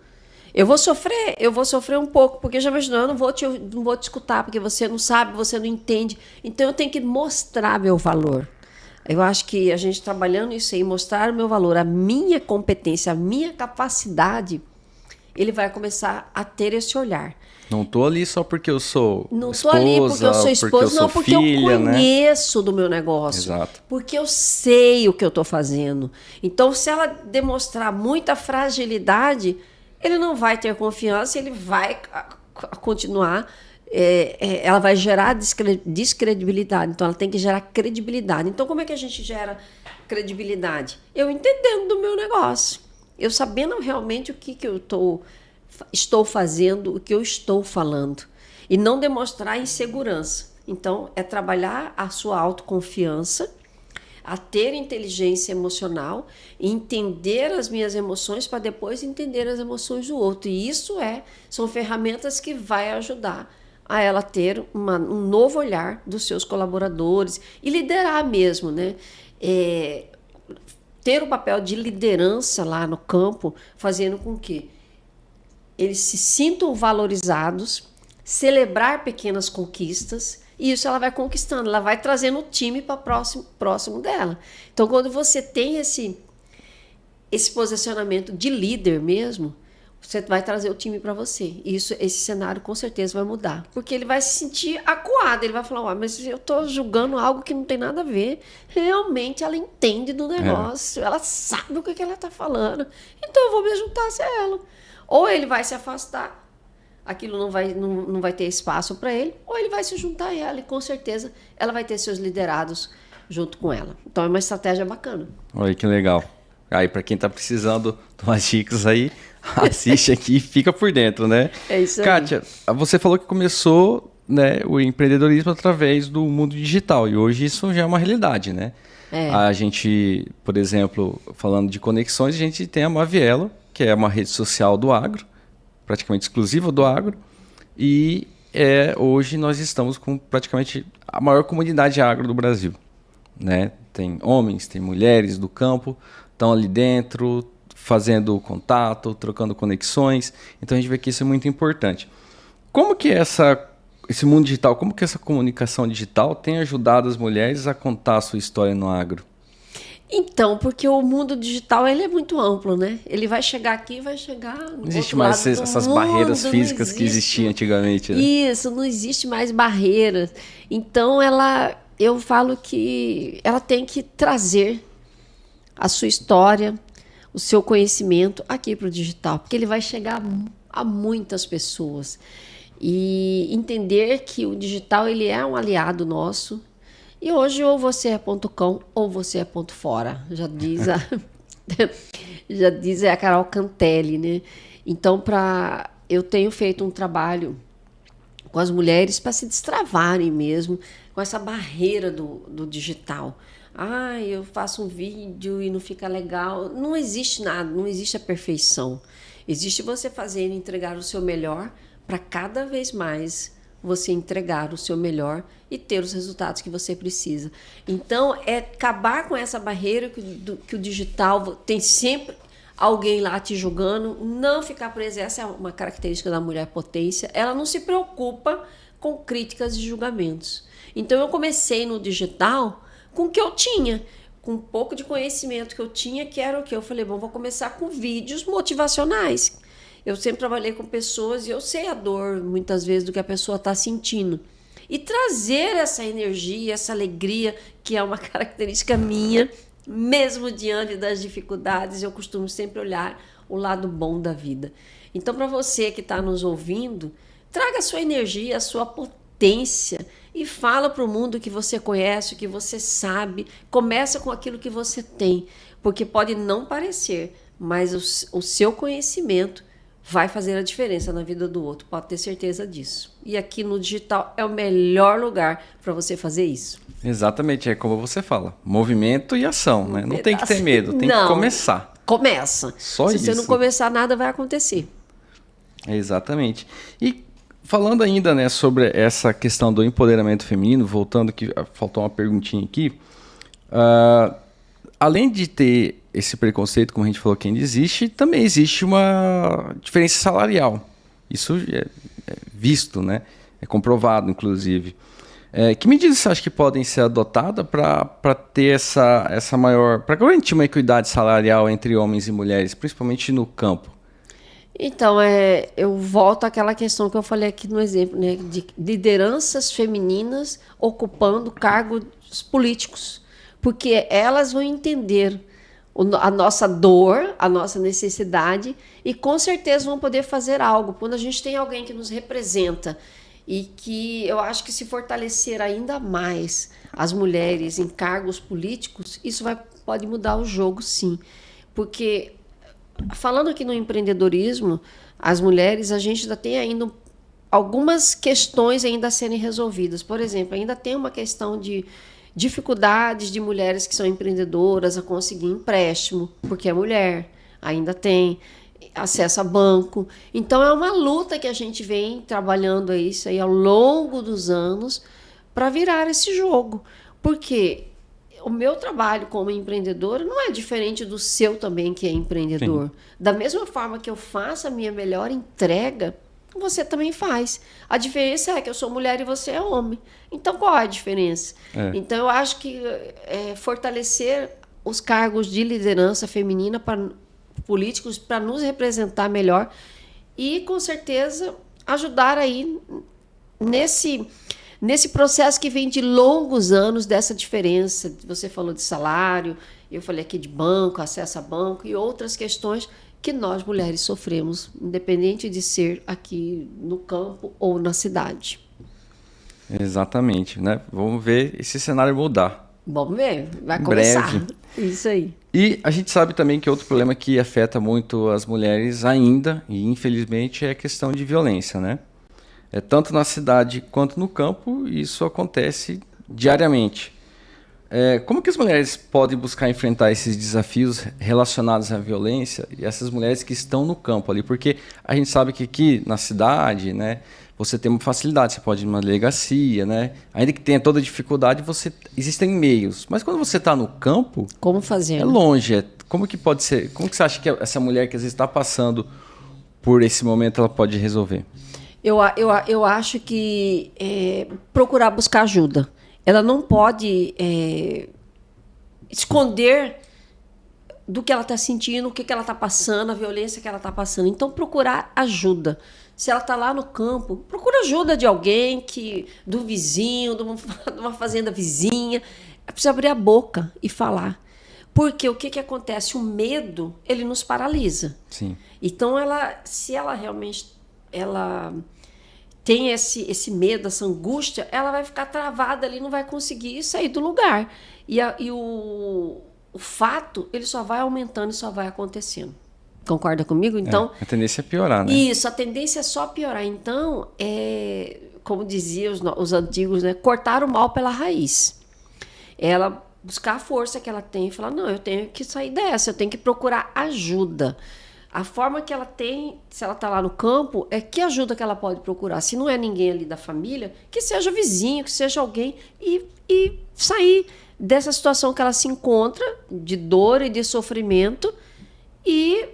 eu vou sofrer um pouco, porque já imaginou, eu não vou te escutar, porque você não sabe, você não entende. Então, eu tenho que mostrar meu valor. Eu acho que a gente trabalhando isso aí, mostrar o meu valor, a minha competência, a minha capacidade, ele vai começar a ter esse olhar. Não tô ali só porque eu sou não esposa, tô ali porque eu sou esposa, não, porque filha, eu conheço, né, do meu negócio. Exato. Porque eu sei o que eu estou fazendo. Então, se ela demonstrar muita fragilidade, ele não vai ter confiança, ele vai continuar, ela vai gerar descredibilidade. Então, ela tem que gerar credibilidade. Então, como é que a gente gera credibilidade? Eu entendendo do meu negócio. Eu sabendo realmente o que eu estou fazendo, o que eu estou falando. E não demonstrar insegurança. Então, é trabalhar a sua autoconfiança, a ter inteligência emocional, entender as minhas emoções para depois entender as emoções do outro. E isso são ferramentas que vai ajudar a ela ter um novo olhar dos seus colaboradores e liderar mesmo, né? Ter o papel de liderança lá no campo, fazendo com que eles se sintam valorizados, celebrar pequenas conquistas, e isso ela vai conquistando, ela vai trazendo o time para próximo dela. Então, quando você tem esse posicionamento de líder mesmo, você vai trazer o time para você. E esse cenário com certeza vai mudar. Porque ele vai se sentir acuado, ele vai falar, mas eu estou julgando algo que não tem nada a ver. Realmente ela entende do negócio, ela sabe o que ela está falando. Então eu vou me juntar a ela. Ou ele vai se afastar, aquilo não vai ter espaço para ele, ou ele vai se juntar a ela e com certeza ela vai ter seus liderados junto com ela. Então é uma estratégia bacana. Olha que legal. Aí para quem está precisando de umas dicas aí, assiste aqui e fica por dentro, né? É isso aí. Kátia, você falou que começou, né, o empreendedorismo através do mundo digital e hoje isso já é uma realidade, né? A gente, por exemplo, falando de conexões, a gente tem a Mavielo, que é uma rede social do agro, praticamente exclusiva do agro, e hoje nós estamos com praticamente a maior comunidade agro do Brasil, né? Tem homens, tem mulheres do campo, estão ali dentro, fazendo contato, trocando conexões, então a gente vê que isso é muito importante. Como que esse mundo digital, como que essa comunicação digital tem ajudado as mulheres a contar a sua história no agro? Então, porque o mundo digital ele é muito amplo, né? Ele vai chegar aqui e vai chegar no Não existe outro mais lado essas do barreiras mundo, físicas que existiam antigamente, né? Isso, não existe mais barreiras. Então, eu falo que ela tem que trazer a sua história, o seu conhecimento aqui para o digital, porque ele vai chegar a muitas pessoas. E entender que o digital ele é um aliado nosso. E hoje ou você é ponto com ou você é ponto fora, já diz a Carol Cantelli, né? Então, eu tenho feito um trabalho com as mulheres para se destravarem mesmo com essa barreira do digital. Eu faço um vídeo e não fica legal. Não existe nada, não existe a perfeição. Existe você fazer e entregar o seu melhor para cada vez mais você entregar o seu melhor e ter os resultados que você precisa. Então, é acabar com essa barreira que o digital tem sempre alguém lá te julgando, não ficar presa. Essa é uma característica da mulher potência. Ela não se preocupa com críticas e julgamentos. Então, eu comecei no digital com o que eu tinha, com um pouco de conhecimento que eu tinha, que era o que eu falei, vou começar com vídeos motivacionais. Eu sempre trabalhei com pessoas e eu sei a dor, muitas vezes, do que a pessoa está sentindo. E trazer essa energia, essa alegria, que é uma característica minha, mesmo diante das dificuldades, eu costumo sempre olhar o lado bom da vida. Então, para você que está nos ouvindo, traga a sua energia, a sua potência e fala para o mundo que você conhece, o que você sabe. Começa com aquilo que você tem, porque pode não parecer, mas o seu conhecimento vai fazer a diferença na vida do outro, pode ter certeza disso. E aqui no digital é o melhor lugar para você fazer isso. Exatamente, é como você fala, movimento e ação, né? Não tem que ter medo, tem que começar. Começa. Só Se isso. você não começar, nada vai acontecer. Exatamente. E falando ainda, né, sobre essa questão do empoderamento feminino, voltando que faltou uma perguntinha aqui, além de ter esse preconceito, como a gente falou que ainda existe, também existe uma diferença salarial. Isso é visto, né? É comprovado, inclusive. Que medidas você acha que podem ser adotadas para ter essa maior... para garantir uma equidade salarial entre homens e mulheres, principalmente no campo? Então, eu volto àquela questão que eu falei aqui no exemplo, né, de lideranças femininas ocupando cargos políticos, porque elas vão entender a nossa dor, a nossa necessidade e com certeza vão poder fazer algo. Quando a gente tem alguém que nos representa e que eu acho que se fortalecer ainda mais as mulheres em cargos políticos, isso pode mudar o jogo, sim. Porque, falando aqui no empreendedorismo, as mulheres, a gente ainda tem ainda algumas questões ainda a serem resolvidas. Por exemplo, ainda tem uma questão de dificuldades de mulheres que são empreendedoras a conseguir empréstimo, porque é mulher, ainda tem acesso a banco. Então, é uma luta que a gente vem trabalhando isso aí ao longo dos anos para virar esse jogo. Porque o meu trabalho como empreendedora não é diferente do seu também, que é empreendedor. Sim. Da mesma forma que eu faço a minha melhor entrega, você também faz. A diferença é que eu sou mulher e você é homem. Então, qual é a diferença? Então, eu acho que fortalecer os cargos de liderança feminina políticos para nos representar melhor e, com certeza, ajudar aí nesse processo que vem de longos anos dessa diferença. Você falou de salário, eu falei aqui de banco, acesso a banco e outras questões que nós mulheres sofremos, independente de ser aqui no campo ou na cidade. Exatamente, né? Vamos ver esse cenário mudar. Vamos ver, vai começar. Breve. Isso aí. E a gente sabe também que outro problema que afeta muito as mulheres ainda, e infelizmente, é a questão de violência, né? Tanto na cidade quanto no campo, isso acontece diariamente. Como que as mulheres podem buscar enfrentar esses desafios relacionados à violência e essas mulheres que estão no campo ali? Porque a gente sabe que aqui na cidade, né, você tem uma facilidade, você pode ir numa delegacia, né? Ainda que tenha toda dificuldade, existem meios. Mas quando você está no campo, como fazer? É longe. Como que pode ser? Como que você acha que essa mulher que às vezes está passando por esse momento, ela pode resolver? Eu acho que procurar buscar ajuda. Ela não pode esconder do que ela está sentindo, o que ela está passando, a violência que ela está passando. Então, procurar ajuda. Se ela está lá no campo, procura ajuda de alguém, do vizinho, de uma fazenda vizinha. É preciso abrir a boca e falar. Porque o que acontece? O medo, ele nos paralisa. Sim. Então, se ela realmente tem esse medo, essa angústia, ela vai ficar travada ali, não vai conseguir sair do lugar. E o fato, ele só vai aumentando e só vai acontecendo. Concorda comigo? Então, a tendência é piorar, né? Isso, a tendência é só piorar. Então, como diziam os antigos, né, cortar o mal pela raiz. Ela buscar a força que ela tem e falar, não, eu tenho que sair dessa, eu tenho que procurar ajuda. A forma que ela tem, se ela está lá no campo, que ajuda que ela pode procurar. Se não é ninguém ali da família, que seja vizinho, que seja alguém, e sair dessa situação que ela se encontra, de dor e de sofrimento, e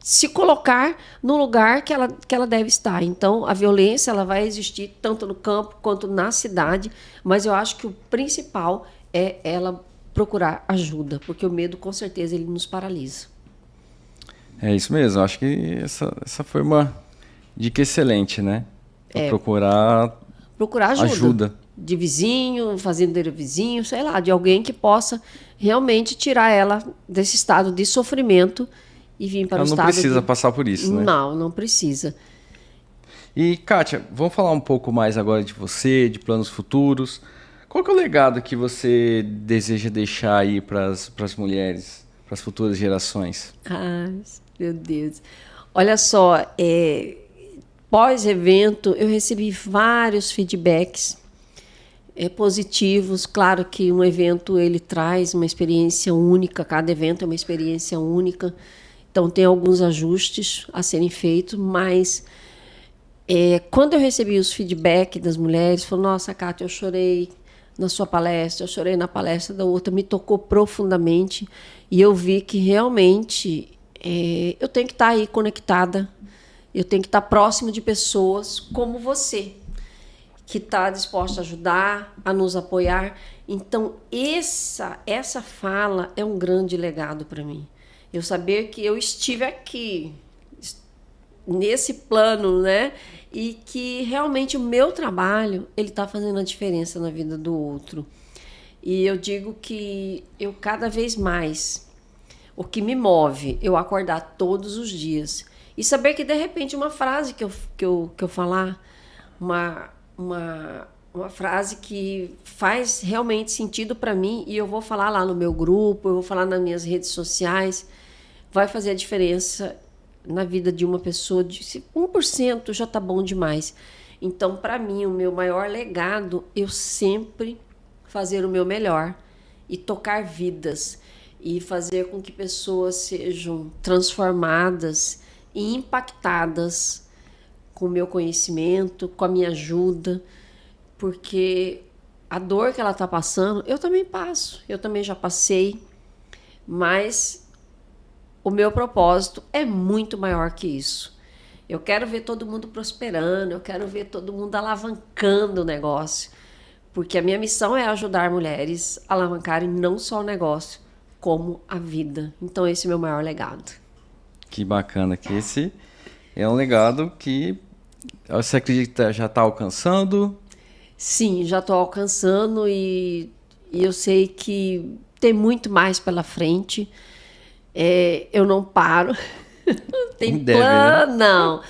se colocar no lugar que ela deve estar. Então, a violência ela vai existir tanto no campo quanto na cidade, mas eu acho que o principal é ela procurar ajuda, porque o medo, com certeza, ele nos paralisa. É isso mesmo, acho que essa foi uma dica excelente, né? Procurar ajuda. De vizinho, fazendeiro vizinho, sei lá, de alguém que possa realmente tirar ela desse estado de sofrimento e vir para o estado... Ela não precisa passar por isso, né? Não precisa. E, Kátia, vamos falar um pouco mais agora de você, de planos futuros. Qual que é o legado que você deseja deixar aí para as mulheres, para as futuras gerações? Ah, meu Deus. Olha só, pós-evento, eu recebi vários feedbacks positivos. Claro que um evento ele traz uma experiência única, cada evento é uma experiência única. Então, tem alguns ajustes a serem feitos, mas quando eu recebi os feedback das mulheres, falaram, nossa, Kátia, eu chorei na sua palestra, eu chorei na palestra da outra, me tocou profundamente, e eu vi que realmente eu tenho que estar aí conectada, eu tenho que estar próximo de pessoas como você, que está disposta a ajudar, a nos apoiar. Então, essa fala é um grande legado para mim. Eu saber que eu estive aqui, nesse plano, né? E que realmente o meu trabalho ele está fazendo a diferença na vida do outro. E eu digo que eu cada vez mais, o que me move, eu acordar todos os dias e saber que de repente uma frase que eu falar, uma frase que faz realmente sentido para mim, e eu vou falar lá no meu grupo, eu vou falar nas minhas redes sociais, vai fazer a diferença na vida de uma pessoa. De 1% já tá bom demais. Então, para mim, o meu maior legado, eu sempre fazer o meu melhor e tocar vidas e fazer com que pessoas sejam transformadas e impactadas com o meu conhecimento, com a minha ajuda, porque a dor que ela está passando, eu também passo, eu também já passei, mas o meu propósito é muito maior que isso. Eu quero ver todo mundo prosperando, eu quero ver todo mundo alavancando o negócio, porque a minha missão é ajudar mulheres a alavancarem não só o negócio, como a vida. Então esse é o meu maior legado. Que bacana, que esse é um legado que você acredita já está alcançando? Sim, já estou alcançando e eu sei que tem muito mais pela frente. Eu não paro. Tem plano, né? Não.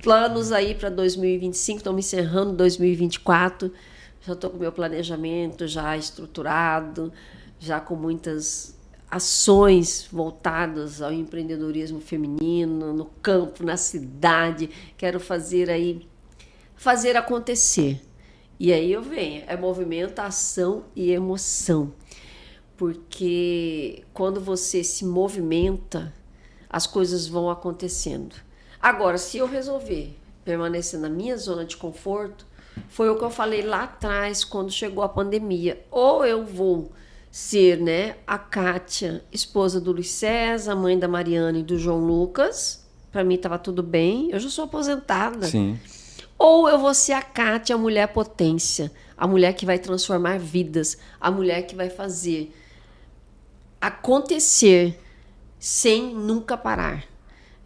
Planos aí para 2025, estamos encerrando 2024. Já estou com o meu planejamento já estruturado, já com muitas ações voltadas ao empreendedorismo feminino, no campo, na cidade. Quero fazer acontecer. E aí eu venho, é movimento, ação e emoção. Porque quando você se movimenta, as coisas vão acontecendo. Agora, se eu resolver permanecer na minha zona de conforto, foi o que eu falei lá atrás, quando chegou a pandemia. Ou eu vou ser, né, a Kátia, esposa do Luiz César, mãe da Mariana e do João Lucas. Para mim estava tudo bem, eu já sou aposentada. Sim. Ou eu vou ser a Kátia, a mulher potência, a mulher que vai transformar vidas, a mulher que vai fazer acontecer sem nunca parar.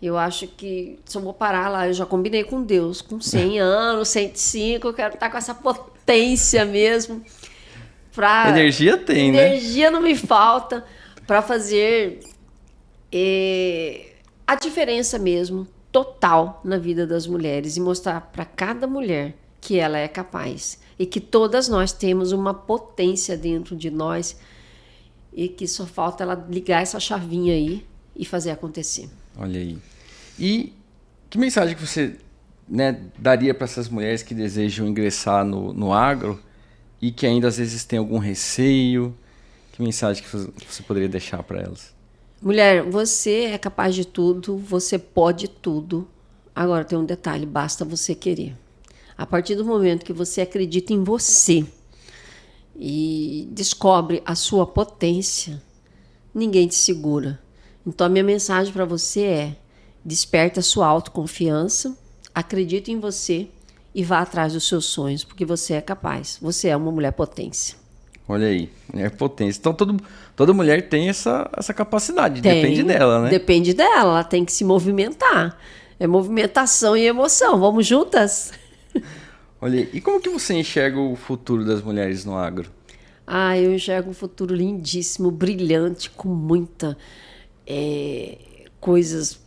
Eu acho que se eu vou parar lá, eu já combinei com Deus, com 100 anos, 105, eu quero estar com essa potência mesmo. Energia tem, né? Energia não me falta para fazer a diferença mesmo, total, na vida das mulheres e mostrar para cada mulher que ela é capaz e que todas nós temos uma potência dentro de nós e que só falta ela ligar essa chavinha aí e fazer acontecer. Olha aí. E que mensagem que você, né, daria para essas mulheres que desejam ingressar no agro e que ainda às vezes têm algum receio? Que mensagem que você poderia deixar para elas? Mulher, você é capaz de tudo, você pode tudo. Agora tem um detalhe, basta você querer. A partir do momento que você acredita em você e descobre a sua potência, ninguém te segura. Então a minha mensagem para você é: desperte a sua autoconfiança, acredite em você e vá atrás dos seus sonhos, porque você é capaz. Você é uma mulher potência. Olha aí, mulher potência. Então toda mulher tem essa capacidade, depende dela, né? Depende dela, ela tem que se movimentar. É movimentação e emoção. Vamos juntas? Olha aí, e como que você enxerga o futuro das mulheres no agro? Eu enxergo um futuro lindíssimo, brilhante, com muita coisas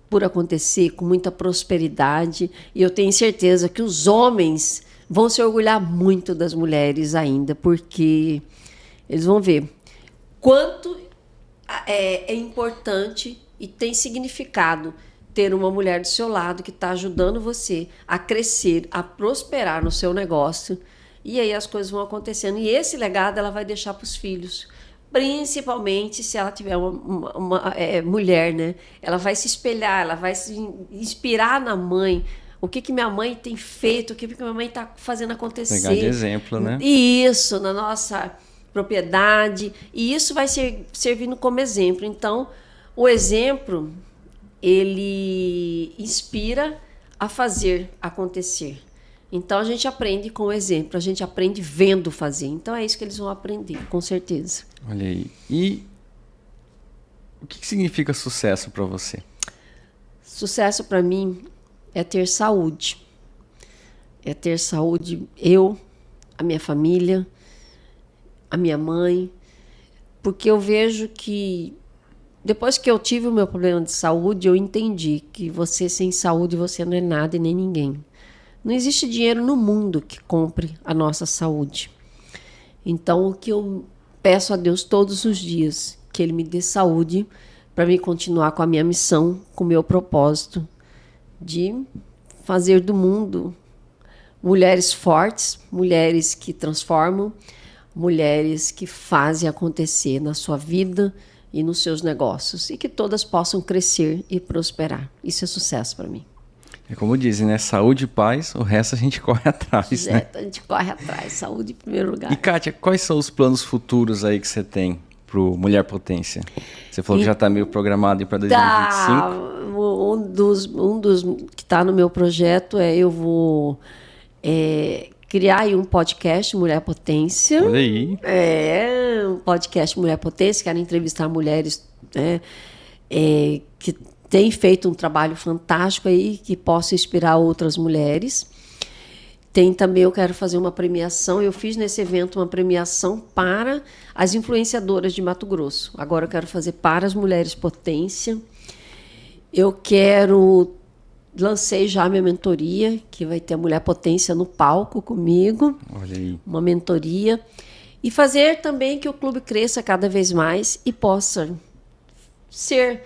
por acontecer, com muita prosperidade. E eu tenho certeza que os homens vão se orgulhar muito das mulheres ainda, porque eles vão ver quanto é importante e tem significado ter uma mulher do seu lado que está ajudando você a crescer, a prosperar no seu negócio. E aí as coisas vão acontecendo. E esse legado ela vai deixar para os filhos. principalmente se ela tiver uma mulher, né? Ela vai se espelhar, ela vai se inspirar na mãe. O que minha mãe tem feito, o que minha mãe está fazendo acontecer. Pegar de exemplo, né? Isso, na nossa propriedade. E isso vai servindo como exemplo. Então, o exemplo, ele inspira a fazer acontecer. Então, a gente aprende com o exemplo, a gente aprende vendo fazer. Então, é isso que eles vão aprender, com certeza. Olha aí. E o que significa sucesso para você? Sucesso para mim é ter saúde. É ter saúde, eu, a minha família, a minha mãe. Porque eu vejo que, depois que eu tive o meu problema de saúde, eu entendi que você sem saúde, você não é nada e nem ninguém. Não existe dinheiro no mundo que compre a nossa saúde. Então, o que eu peço a Deus todos os dias, que Ele me dê saúde para me continuar com a minha missão, com o meu propósito de fazer do mundo mulheres fortes, mulheres que transformam, mulheres que fazem acontecer na sua vida e nos seus negócios, e que todas possam crescer e prosperar. Isso é sucesso para mim. É como dizem, né? Saúde e paz, o resto a gente corre atrás, né? A gente corre atrás, saúde em primeiro lugar. E, Kátia, quais são os planos futuros aí que você tem pro Mulher Potência? Você falou que já está meio programado para 2025. Um dos que está no meu projeto eu vou criar aí um podcast Mulher Potência. Olha aí. Um podcast Mulher Potência. Quero entrevistar mulheres que têm feito um trabalho fantástico aí, que possa inspirar outras mulheres. Tem também, eu quero fazer uma premiação. Eu fiz nesse evento uma premiação para as influenciadoras de Mato Grosso. Agora eu quero fazer para as mulheres potência. Lancei já a minha mentoria, que vai ter a Mulher Potência no palco comigo. Olha aí. Uma mentoria. E fazer também que o clube cresça cada vez mais e possa ser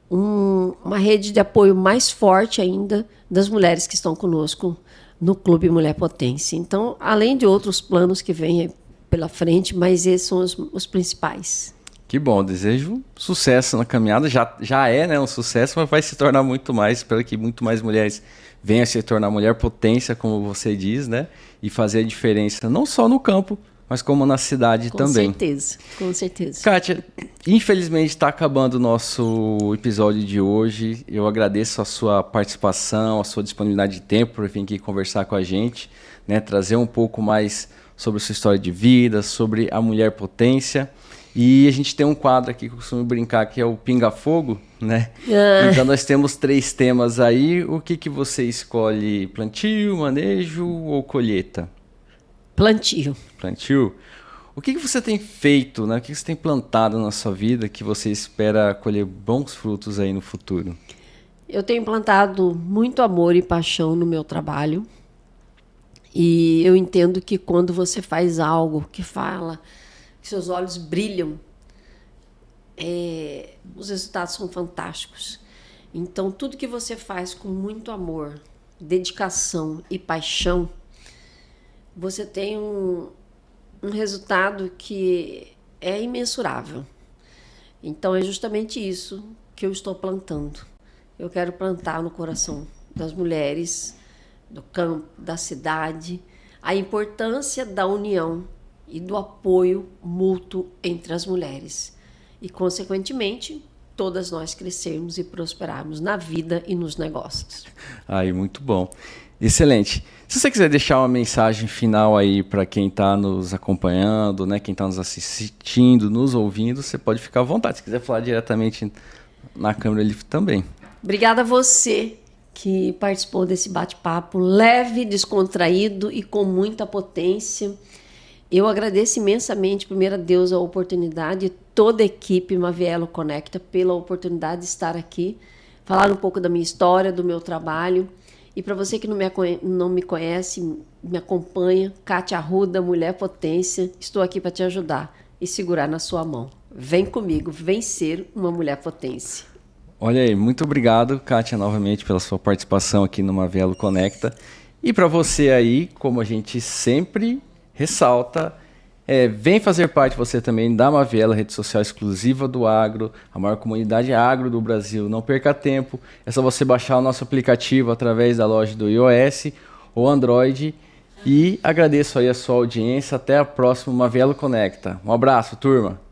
uma rede de apoio mais forte ainda das mulheres que estão conosco no Clube Mulher Potência. Então, além de outros planos que vêm pela frente, mas esses são os principais. Que bom, desejo sucesso na caminhada. Já é, né, um sucesso, mas vai se tornar muito mais. Espero que muito mais mulheres venham a se tornar mulher potência, como você diz, né? E fazer a diferença não só no campo, mas como na cidade também. Com certeza. Kátia, infelizmente está acabando o nosso episódio de hoje. Eu agradeço a sua participação, a sua disponibilidade de tempo para vir aqui conversar com a gente, né? Trazer um pouco mais sobre a sua história de vida, sobre a Mulher Potência. E a gente tem um quadro aqui que eu costumo brincar, que é o Pinga Fogo, né? Então nós temos 3 temas aí. O que você escolhe? Plantio, manejo ou colheita? Plantio. Plantio. O que você tem feito, né? O que você tem plantado na sua vida que você espera colher bons frutos aí no futuro? Eu tenho plantado muito amor e paixão no meu trabalho. E eu entendo que quando você faz algo que fala, que seus olhos brilham, os resultados são fantásticos. Então, tudo que você faz com muito amor, dedicação e paixão, você tem um resultado que é imensurável. Então, é justamente isso que eu estou plantando. Eu quero plantar no coração das mulheres, do campo, da cidade, a importância da união e do apoio mútuo entre as mulheres. E, consequentemente, todas nós crescermos e prosperarmos na vida e nos negócios. Aí, muito bom. Excelente. Se você quiser deixar uma mensagem final aí para quem está nos acompanhando, né, quem está nos assistindo, nos ouvindo, você pode ficar à vontade. Se quiser falar diretamente na câmera ali também. Obrigada a você que participou desse bate-papo leve, descontraído e com muita potência. Eu agradeço imensamente, primeiro a Deus, a oportunidade e toda a equipe Mavielo Conecta pela oportunidade de estar aqui, falar um pouco da minha história, do meu trabalho. E para você que não me conhece, me acompanha, Kátia Arruda, Mulher Potência, estou aqui para te ajudar e segurar na sua mão. Vem comigo, vem ser uma Mulher Potência. Olha aí, muito obrigado, Kátia, novamente pela sua participação aqui no Mavielo Conecta. E para você aí, como a gente sempre ressalta, Vem fazer parte você também da Maviela, rede social exclusiva do agro, a maior comunidade agro do Brasil. Não perca tempo, é só você baixar o nosso aplicativo através da loja do iOS ou Android. E agradeço aí a sua audiência. Até a próxima Mavielo Conecta. Um abraço, turma!